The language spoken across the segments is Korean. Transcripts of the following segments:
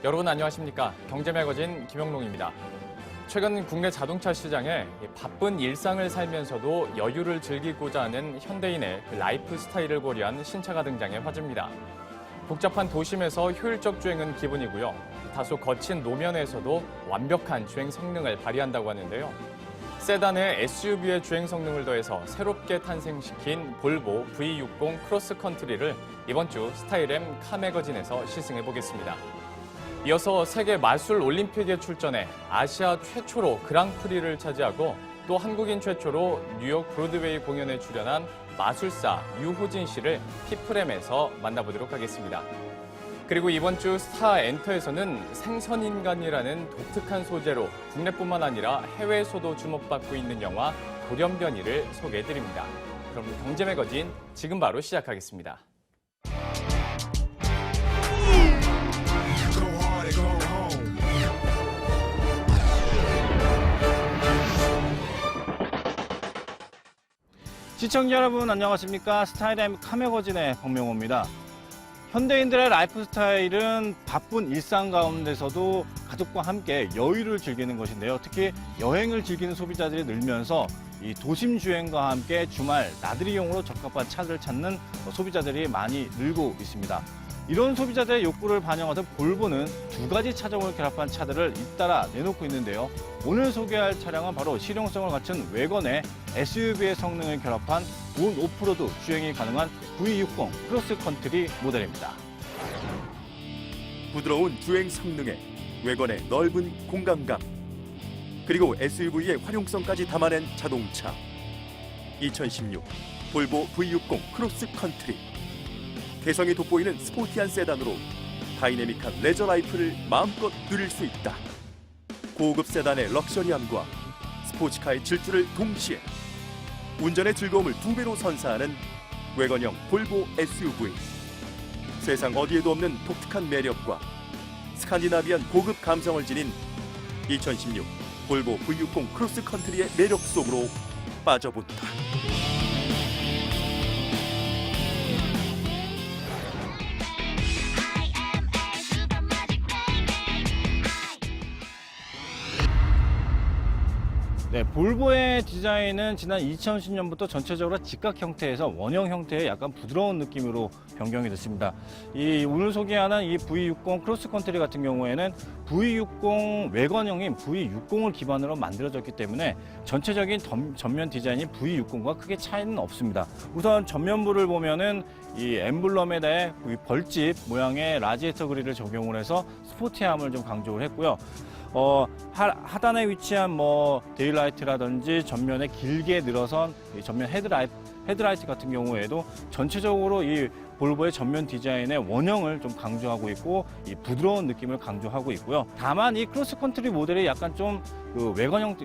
여러분 안녕하십니까? 경제매거진 김영롱입니다. 최근 국내 자동차 시장에 바쁜 일상을 살면서도 여유를 즐기고자 하는 현대인의 라이프 스타일을 고려한 신차가 등장해 화제입니다. 복잡한 도심에서 효율적 주행은 기본이고요. 다소 거친 노면에서도 완벽한 주행 성능을 발휘한다고 하는데요. 세단에 SUV의 주행 성능을 더해서 새롭게 탄생시킨 볼보 V60 크로스컨트리를 이번 주 스타일M 카매거진에서 시승해보겠습니다. 이어서 세계 마술 올림픽에 출전해 아시아 최초로 그랑프리를 차지하고 또 한국인 최초로 뉴욕 브로드웨이 공연에 출연한 마술사 유호진 씨를 피플엠에서 만나보도록 하겠습니다. 그리고 이번 주 스타 엔터에서는 생선인간이라는 독특한 소재로 국내뿐만 아니라 해외에서도 주목받고 있는 영화 돌연변이를 소개해드립니다. 그럼 경제매거진 지금 바로 시작하겠습니다. 시청자 여러분 안녕하십니까? 스타일M 카매거진의 박명호입니다. 현대인들의 라이프 스타일은 바쁜 일상 가운데서도 가족과 함께 여유를 즐기는 것인데요. 특히 여행을 즐기는 소비자들이 늘면서 이 도심 주행과 함께 주말 나들이용으로 적합한 차를 찾는 소비자들이 많이 늘고 있습니다. 이런 소비자들의 욕구를 반영하듯 볼보는 두 가지 차종을 결합한 차들을 잇따라 내놓고 있는데요. 오늘 소개할 차량은 바로 실용성을 갖춘 외건의 SUV의 성능을 결합한 온 오프로드 주행이 가능한 V60 크로스컨트리 모델입니다. 부드러운 주행 성능에 외건의 넓은 공간감, 그리고 SUV의 활용성까지 담아낸 자동차. 2016 볼보 V60 크로스컨트리. 개성이 돋보이는 스포티한 세단으로 다이내믹한 레저 라이프를 마음껏 누릴 수 있다. 고급 세단의 럭셔리함과 스포츠카의 질주를 동시에 운전의 즐거움을 2배로 선사하는 외건형 볼보 SUV. 세상 어디에도 없는 독특한 매력과 스칸디나비안 고급 감성을 지닌 2016 볼보 V60 크로스컨트리의 매력 속으로 빠져본다. 네, 볼보의 디자인은 지난 2010년부터 전체적으로 직각 형태에서 원형 형태의 약간 부드러운 느낌으로 변경이 됐습니다. 이 오늘 소개하는 이 V60 크로스컨트리 같은 경우에는 V60 외관형인 V60을 기반으로 만들어졌기 때문에 전체적인 전면 디자인이 V60과 크게 차이는 없습니다. 우선 전면부를 보면은 이 엠블럼에 대해 벌집 모양의 라지에이터 그릴을 적용을 해서 스포티함을 좀 강조를 했고요. 하단에 위치한 데일라이트라든지 전면에 길게 늘어선 전면 헤드라이트 같은 경우에도 전체적으로 이 볼보의 전면 디자인의 원형을 좀 강조하고 있고 이 부드러운 느낌을 강조하고 있고요. 다만 이 크로스컨트리 모델이 약간 좀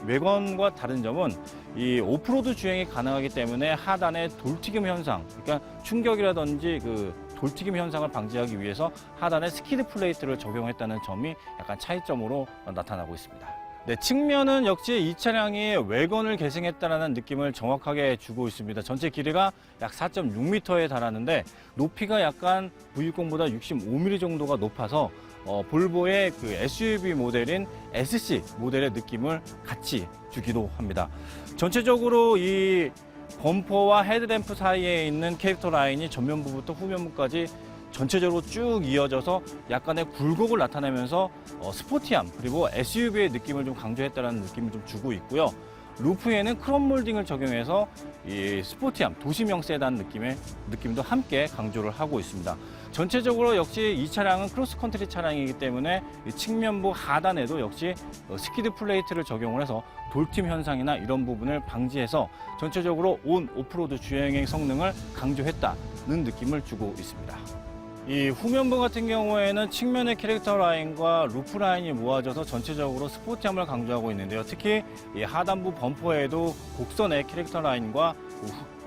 외관과 다른 점은 이 오프로드 주행이 가능하기 때문에 하단에 돌튀김 현상, 그러니까 충격이라든지 돌튀김 현상을 방지하기 위해서 하단에 스키드 플레이트를 적용했다는 점이 약간 차이점으로 나타나고 있습니다. 네, 측면은 역시 이 차량이 외건을 계승했다는 느낌을 정확하게 주고 있습니다. 전체 길이가 약 4.6m에 달하는데 높이가 약간 V60보다 65mm 정도가 높아서 볼보의 SUV 모델인 SC 모델의 느낌을 같이 주기도 합니다. 전체적으로 이 범퍼와 헤드램프 사이에 있는 캐릭터 라인이 전면부부터 후면부까지 전체적으로 쭉 이어져서 약간의 굴곡을 나타내면서 스포티함 그리고 SUV의 느낌을 좀 강조했다는 느낌을 좀 주고 있고요. 루프에는 크롬 몰딩을 적용해서 이 스포티함, 도심형 세단 느낌도 함께 강조를 하고 있습니다. 전체적으로 역시 이 차량은 크로스컨트리 차량이기 때문에 이 측면부 하단에도 역시 스키드 플레이트를 적용을 해서 돌팀 현상이나 이런 부분을 방지해서 전체적으로 온 오프로드 주행의 성능을 강조했다는 느낌을 주고 있습니다. 이 후면부 같은 경우에는 측면의 캐릭터 라인과 루프 라인이 모아져서 전체적으로 스포티함을 강조하고 있는데요. 특히 이 하단부 범퍼에도 곡선의 캐릭터 라인과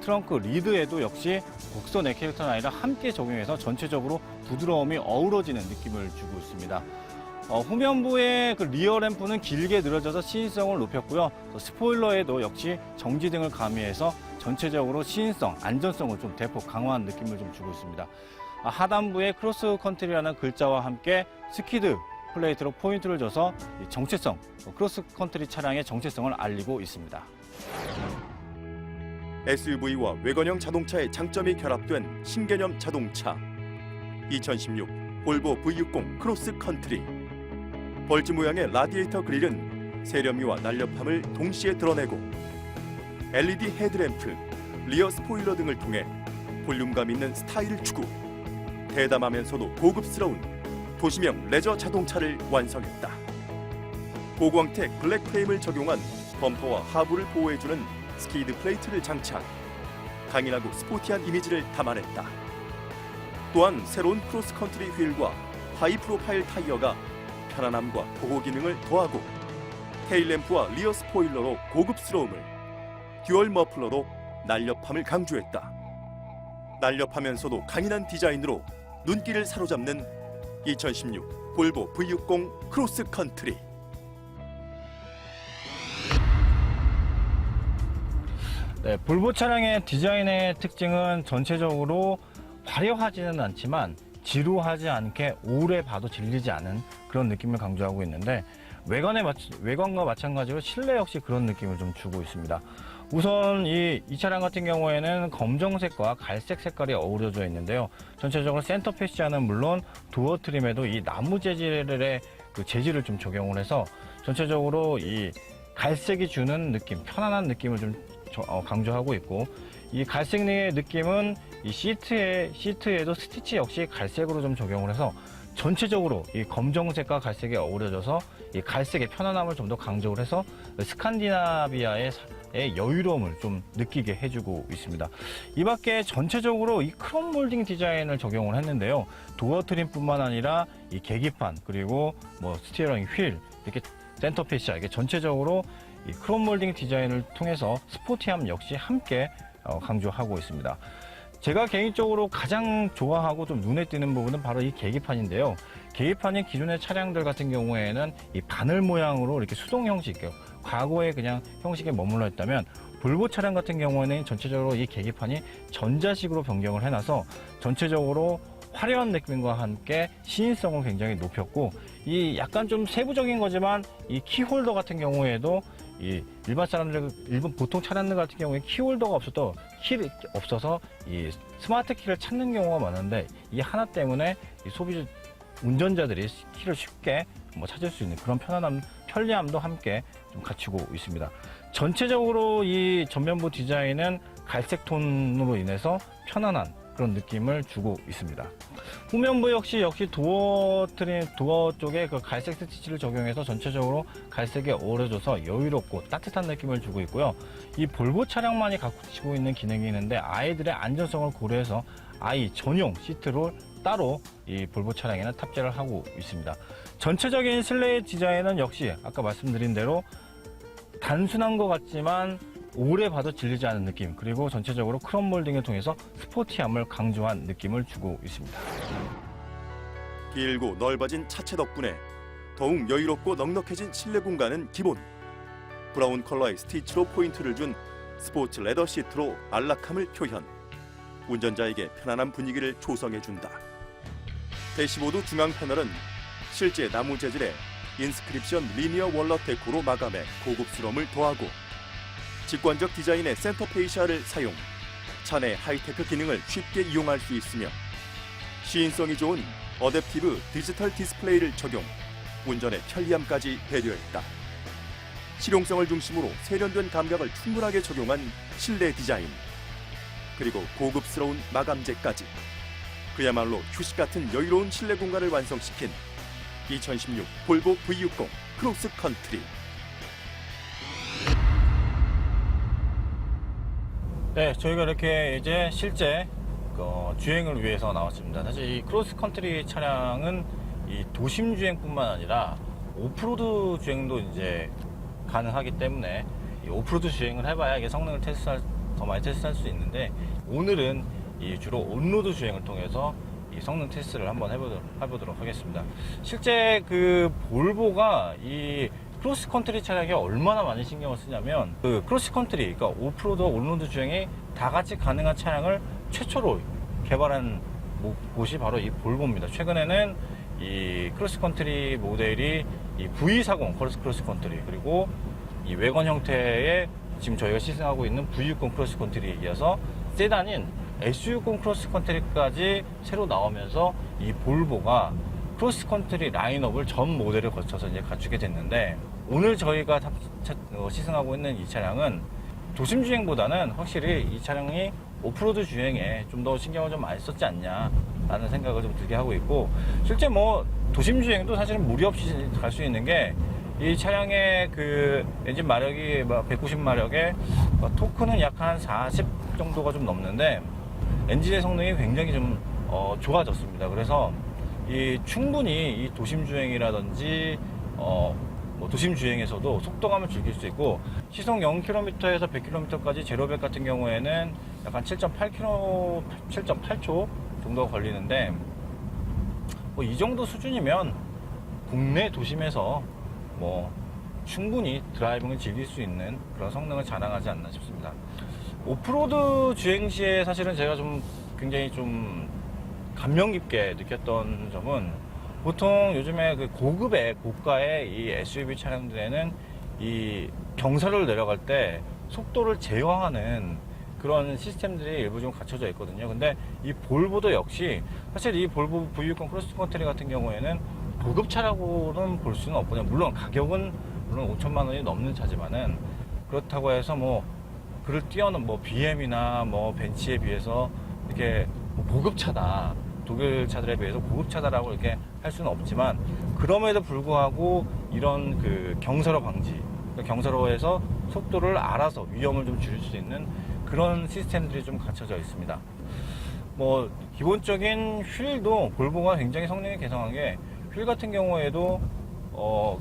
트렁크 리드에도 역시 곡선의 캐릭터 라인을 함께 적용해서 전체적으로 부드러움이 어우러지는 느낌을 주고 있습니다. 후면부의 리어 램프는 길게 늘어져서 시인성을 높였고요. 스포일러에도 역시 정지등을 가미해서 전체적으로 시인성, 안전성을 좀 대폭 강화한 느낌을 좀 주고 있습니다. 하단부에 크로스컨트리라는 글자와 함께 스키드 플레이트로 포인트를 줘서 이 정체성, 크로스컨트리 차량의 정체성을 알리고 있습니다. SUV와 외관형 자동차의 장점이 결합된 신개념 자동차. 2016 볼보 V60 크로스컨트리. 벌집 모양의 라디에이터 그릴은 세련미와 날렵함을 동시에 드러내고 LED 헤드램프, 리어 스포일러 등을 통해 볼륨감 있는 스타일을 추구, 대담하면서도 고급스러운 도시명 레저 자동차를 완성했다. 고광택 블랙 프레임을 적용한 범퍼와 하부를 보호해주는 스키드 플레이트를 장착, 강인하고 스포티한 이미지를 담아냈다. 또한 새로운 크로스컨트리 휠과 하이 프로파일 타이어가 편안함과 보호 기능을 더하고 테일램프와 리어 스포일러로 고급스러움을, 듀얼 머플러로 날렵함을 강조했다. 날렵하면서도 강인한 디자인으로 눈길을 사로잡는 2016 볼보 V60 크로스컨트리. 네, 볼보 차량의 디자인의 특징은 전체적으로 화려하지는 않지만 지루하지 않게 오래 봐도 질리지 않은 그런 느낌을 강조하고 있는데, 외관과 마찬가지로 실내 역시 그런 느낌을 좀 주고 있습니다. 우선 이 차량 같은 경우에는 검정색과 갈색 색깔이 어우러져 있는데요. 전체적으로 센터 패시아는 물론 도어 트림에도 이 나무 재질의 그 재질을 좀 적용을 해서 전체적으로 이 갈색이 주는 느낌, 편안한 느낌을 좀 강조하고 있고, 이 갈색의 느낌은 이 시트에도 스티치 역시 갈색으로 좀 적용을 해서 전체적으로 이 검정색과 갈색이 어우러져서 이 갈색의 편안함을 좀 더 강조를 해서 스칸디나비아의 여유로움을 좀 느끼게 해주고 있습니다. 이 밖에 전체적으로 이 크롬 몰딩 디자인을 적용을 했는데요. 도어 트림뿐만 아니라 이 계기판, 그리고 뭐 스티어링 휠, 이렇게 센터 패시아, 이게 전체적으로 이 크롬 몰딩 디자인을 통해서 스포티함 역시 함께 강조하고 있습니다. 제가 개인적으로 가장 좋아하고 좀 눈에 띄는 부분은 바로 이 계기판인데요. 계기판이 기존의 차량들 같은 경우에는 이 바늘 모양으로 이렇게 수동 형식, 과거에 그냥 형식에 머물러 있다면 볼보 차량 같은 경우에는 전체적으로 이 계기판이 전자식으로 변경을 해놔서 전체적으로 화려한 느낌과 함께 시인성을 굉장히 높였고, 이 약간 좀 세부적인 거지만 이 키홀더 같은 경우에도 이 일반 보통 차량들 같은 경우에 키홀더가 없어서 이 스마트 키를 찾는 경우가 많은데, 이 하나 때문에 이 운전자들이 키를 쉽게 찾을 수 있는 그런 편리함도 함께 좀 갖추고 있습니다. 전체적으로 이 전면부 디자인은 갈색 톤으로 인해서 편안한 그런 느낌을 주고 있습니다. 후면부 역시 도어 쪽에 그 갈색 스티치를 적용해서 전체적으로 갈색에 어우러져서 여유롭고 따뜻한 느낌을 주고 있고요. 이 볼보 차량만이 갖추고 있는 기능이 있는데, 아이들의 안전성을 고려해서 아이 전용 시트를 따로 이 볼보 차량에는 탑재를 하고 있습니다. 전체적인 실내 디자인은 역시 아까 말씀드린 대로 단순한 것 같지만 오래 봐도 질리지 않은 느낌, 그리고 전체적으로 크롬 몰딩을 통해서 스포티함을 강조한 느낌을 주고 있습니다. 길고 넓어진 차체 덕분에 더욱 여유롭고 넉넉해진 실내 공간은 기본. 브라운 컬러의 스티치로 포인트를 준 스포츠 레더 시트로 안락함을 표현. 운전자에게 편안한 분위기를 조성해준다. 대시보드 중앙 패널은 실제 나무 재질의 인스크립션 리니어 월넛 데코로 마감해 고급스러움을 더하고, 직관적 디자인의 센터 페이시아를 사용, 차내 하이테크 기능을 쉽게 이용할 수 있으며, 시인성이 좋은 어댑티브 디지털 디스플레이를 적용, 운전의 편리함까지 배려했다. 실용성을 중심으로 세련된 감각을 충분하게 적용한 실내 디자인, 그리고 고급스러운 마감재까지, 그야말로 휴식 같은 여유로운 실내 공간을 완성시킨 2016 볼보 V60 크로스컨트리. 네, 저희가 이렇게 이제 실제 주행을 위해서 나왔습니다. 사실 이 크로스컨트리 차량은 이 도심 주행뿐만 아니라 오프로드 주행도 이제 가능하기 때문에 이 오프로드 주행을 해봐야 이게 성능을 더 많이 테스트할 수 있는데, 오늘은 이 주로 온로드 주행을 통해서 이 성능 테스트를 한번 해보도록 하겠습니다. 실제 그 볼보가 이 크로스컨트리 차량에 얼마나 많이 신경을 쓰냐면, 그 크로스컨트리, 그러니까 오프로드, 온로드 주행이 다 같이 가능한 차량을 최초로 개발한 곳이 바로 이 볼보입니다. 최근에는 이 크로스컨트리 모델이 이 V40 크로스컨트리, 그리고 이 외관 형태의 지금 저희가 시승하고 있는 V60 크로스컨트리에 이어서 세단인 S60 크로스컨트리까지 새로 나오면서 이 볼보가 크로스컨트리 라인업을 전 모델을 거쳐서 이제 갖추게 됐는데, 오늘 저희가 시승하고 있는 이 차량은 도심 주행보다는 확실히 이 차량이 오프로드 주행에 좀 더 신경을 좀 많이 썼지 않냐라는 생각을 좀 들게 하고 있고, 실제 뭐 도심 주행도 사실은 무리 없이 갈 수 있는 게 이 차량의 그 엔진 마력이 190마력에 토크는 약 한 40 정도가 좀 넘는데 엔진의 성능이 굉장히 좀 좋아졌습니다. 그래서 이 충분히 이 도심 주행이라든지 뭐 도심 주행에서도 속도감을 즐길 수 있고, 시속 0km에서 100km까지 제로백 같은 경우에는 약간 7.8초 정도가 걸리는데, 뭐 이 정도 수준이면 국내 도심에서 뭐 충분히 드라이빙을 즐길 수 있는 그런 성능을 자랑하지 않나 싶습니다. 오프로드 주행 시에 사실은 제가 좀 굉장히 좀 감명 깊게 느꼈던 점은, 보통 요즘에 그 고가의 이 SUV 차량들에는 이 경사를 내려갈 때 속도를 제어하는 그런 시스템들이 일부 좀 갖춰져 있거든요. 근데 이 볼보도 역시, 사실 이 볼보 V60 크로스컨트리 같은 경우에는 고급차라고는 볼 수는 없거든요. 물론 가격은 물론 5천만 원이 넘는 차지만은, 그렇다고 해서 뭐 그를 뛰어넘 뭐 BM이나 뭐 벤츠에 비해서 이렇게 뭐 고급차다, 독일 차들에 비해서 고급차다라고 이렇게 할 수는 없지만, 그럼에도 불구하고 이런 그 경사로 방지, 그러니까 경사로에서 속도를 알아서 위험을 좀 줄일 수 있는 그런 시스템들이 좀 갖춰져 있습니다. 뭐 기본적인 휠도 볼보가 굉장히 성능이 개성한 게, 휠 같은 경우에도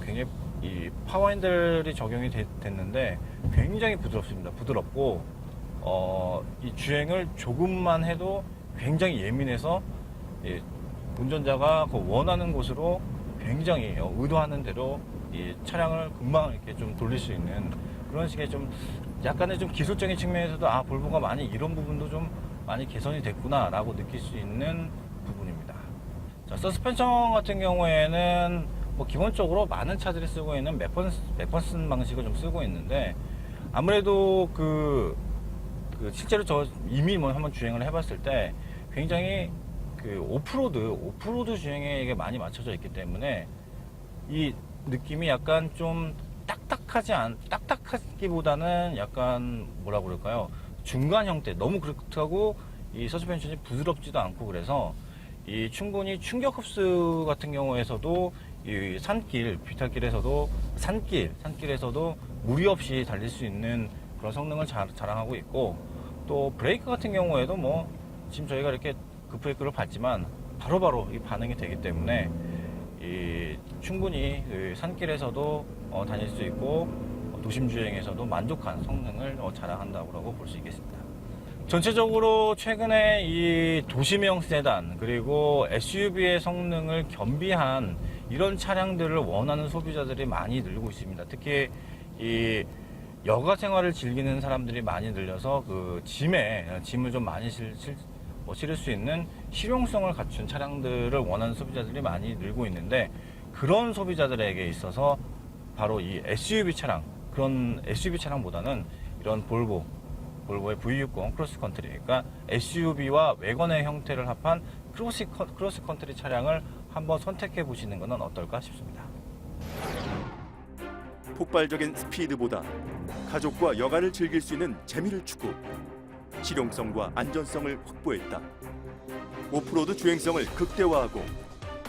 굉장히 이 파워 핸들이 적용이 됐는데 굉장히 부드럽습니다. 부드럽고 이 주행을 조금만 해도 굉장히 예민해서 운전자가 그 원하는 곳으로 굉장히 의도하는 대로 이 차량을 금방 이렇게 좀 돌릴 수 있는 그런 식의 좀 약간의 좀 기술적인 측면에서도 볼보가 많이 이런 부분도 좀 많이 개선이 됐구나라고 느낄 수 있는 부분입니다. 자, 서스펜션 같은 경우에는 뭐 기본적으로 많은 차들이 쓰고 있는 맥퍼슨 방식을 좀 쓰고 있는데, 아무래도 그 실제로 저 이미 뭐 한번 주행을 해봤을 때 굉장히 그 오프로드 주행에 이게 많이 맞춰져 있기 때문에 이 느낌이 약간 좀 딱딱하기보다는 약간 뭐라 그럴까요? 중간 형태, 너무 그렇다고 이 서스펜션이 부드럽지도 않고, 그래서 이 충분히 충격 흡수 같은 경우에서도 이 산길, 비탈길에서도 산길에서도 무리 없이 달릴 수 있는 그런 성능을 자랑하고 있고, 또 브레이크 같은 경우에도 뭐 지금 저희가 이렇게 급브레이크를 밟지만 바로바로 이 반응이 되기 때문에 이 충분히 그 산길에서도 다닐 수 있고 도심 주행에서도 만족한 성능을 자랑한다고 볼 수 있겠습니다. 전체적으로 최근에 이 도심형 세단 그리고 SUV의 성능을 겸비한 이런 차량들을 원하는 소비자들이 많이 늘고 있습니다. 특히 이 여가 생활을 즐기는 사람들이 많이 늘려서 그 짐을 좀 많이 실을 수 있는 실용성을 갖춘 차량들을 원하는 소비자들이 많이 늘고 있는데, 그런 소비자들에게 있어서 바로 이 SUV 차량, 그런 SUV 차량보다는 이런 볼보의 V60 크로스컨트리, 그러니까 SUV와 외관의 형태를 합한 크로스컨트리 차량을 한번 선택해 보시는 것은 어떨까 싶습니다. 폭발적인 스피드보다 가족과 여가를 즐길 수 있는 재미를 추구, 실용성과 안전성을 확보했다. 오프로드 주행성을 극대화하고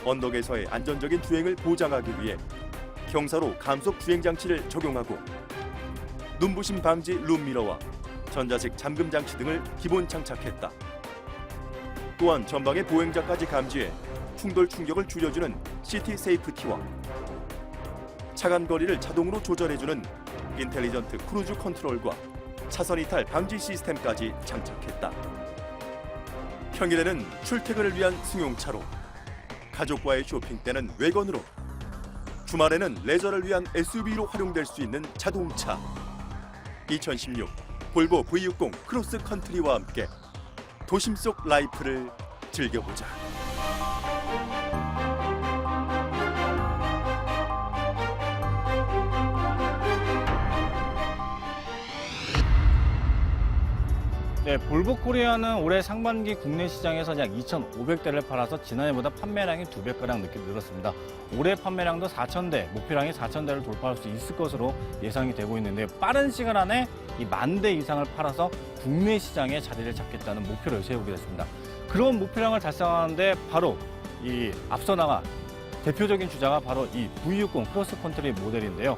언덕에서의 안전적인 주행을 보장하기 위해 경사로 감속 주행 장치를 적용하고 눈부심 방지 룸미러와 전자식 잠금 장치 등을 기본 장착했다. 또한 전방의 보행자까지 감지해 충돌 충격을 줄여주는 시티 세이프티와 차간 거리를 자동으로 조절해주는 인텔리전트 크루즈 컨트롤과 차선 이탈 방지 시스템까지 장착했다. 평일에는 출퇴근을 위한 승용차로, 가족과의 쇼핑 때는 외건으로, 주말에는 레저를 위한 SUV로 활용될 수 있는 자동차. 2016 볼보 V60 크로스 컨트리와 함께 도심 속 라이프를 즐겨보자. 네, 볼보 코리아는 올해 상반기 국내 시장에서 약 2,500대를 팔아서 지난해보다 판매량이 2배가량 늘었습니다. 올해 판매량도 4,000대, 목표량이 4,000대를 돌파할 수 있을 것으로 예상이 되고 있는데 빠른 시간 안에 이 10,000대 이상을 팔아서 국내 시장에 자리를 잡겠다는 목표를 세우게 됐습니다. 그런 목표량을 달성하는데 바로 이 앞서 나간 대표적인 주자가 바로 이 V60 크로스컨트리 모델인데요.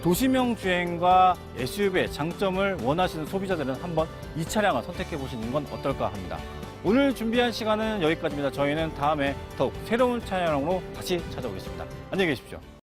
도시명 주행과 SUV의 장점을 원하시는 소비자들은 한번 이 차량을 선택해 보시는 건 어떨까 합니다. 오늘 준비한 시간은 여기까지입니다. 저희는 다음에 더욱 새로운 차량으로 다시 찾아오겠습니다. 안녕히 계십시오.